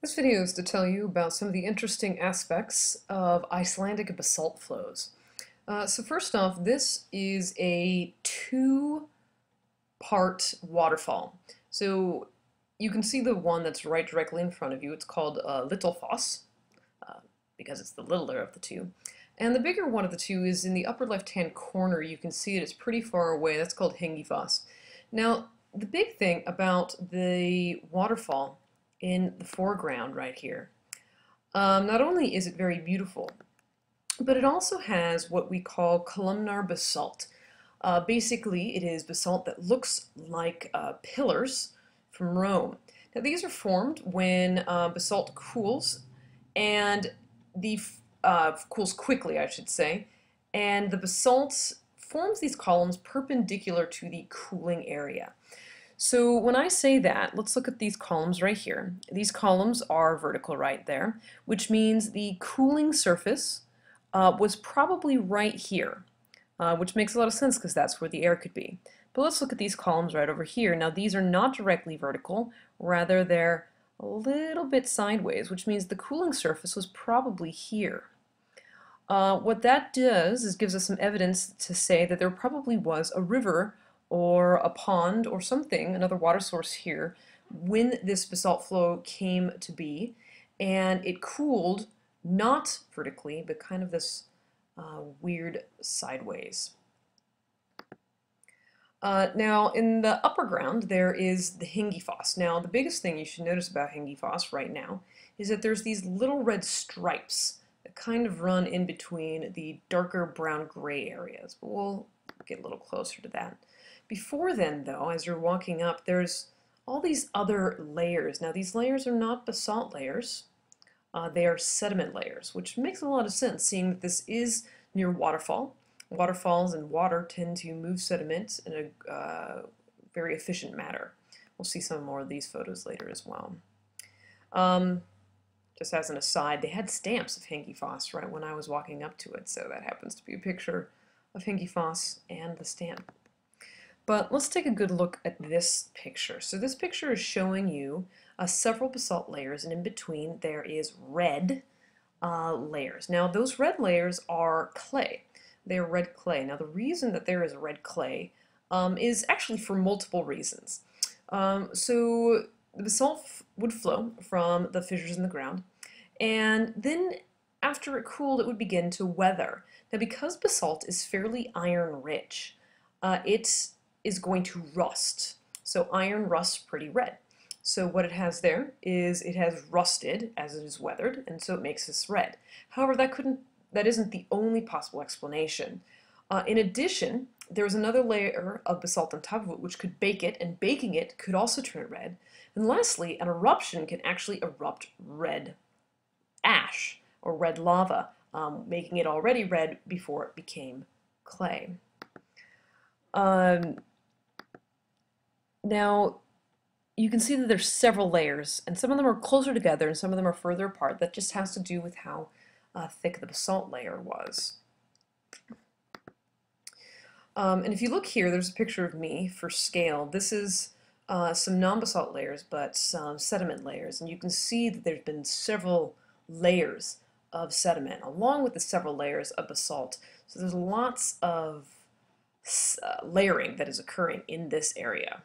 This video is to tell you about some of the interesting aspects of Icelandic basalt flows. So first off, this is a two-part waterfall. So you can see the one that's right directly in front of you. It's called Little Foss, because it's the littler of the two. And the bigger one of the two is in the upper left-hand corner. You can see it. It's pretty far away. That's called Hengifoss. Now, the big thing about the waterfall in the foreground right here, not only is it very beautiful, but it also has what we call columnar basalt. Basically, it is basalt that looks like pillars from Rome. Now, these are formed when basalt cools, and the cools quickly, I should say, and the basalt forms these columns perpendicular to the cooling area. So when I say that, let's look at these columns right here. These columns are vertical right there, which means the cooling surface was probably right here, which makes a lot of sense because that's where the air could be. But let's look at these columns right over here. Now these are not directly vertical, rather they're a little bit sideways, which means the cooling surface was probably here. What that does is gives us some evidence to say that there probably was a river or a pond or something, another water source here, when this basalt flow came to be, and it cooled not vertically, but kind of this weird sideways. Now, in the upper ground, there is the Hengifoss. Now, the biggest thing you should notice about Hengifoss right now is that there's these little red stripes that kind of run in between the darker brown-gray areas. But we'll get a little closer to that. Before then, though, as you're walking up, there's all these other layers. Now, these layers are not basalt layers. They are sediment layers, which makes a lot of sense, seeing that this is near waterfall. Waterfalls and water tend to move sediment in a very efficient manner. We'll see some more of these photos later as well. Just as an aside, they had stamps of Hengifoss right when I was walking up to it, so that happens to be a picture of Hengifoss and the stamp. But let's take a good look at this picture. So this picture is showing you several basalt layers, and in between there is red layers. Now those red layers are clay. They're red clay. Now the reason that there is red clay is actually for multiple reasons. So the basalt would flow from the fissures in the ground, and then after it cooled it would begin to weather. Now because basalt is fairly iron rich, it is going to rust. So iron rusts pretty red. So what it has there is it has rusted as it is weathered, and so it makes this red. However, that isn't the only possible explanation. In addition, there's another layer of basalt on top of it which could bake it, and baking it could also turn it red. And lastly, an eruption can actually erupt red ash or red lava, making it already red before it became clay. Now, you can see that there's several layers, and some of them are closer together and some of them are further apart. That just has to do with how thick the basalt layer was. And if you look here, there's a picture of me for scale. This is some non-basalt layers, but some sediment layers, and you can see that there's been several layers of sediment along with the several layers of basalt. So there's lots of layering that is occurring in this area.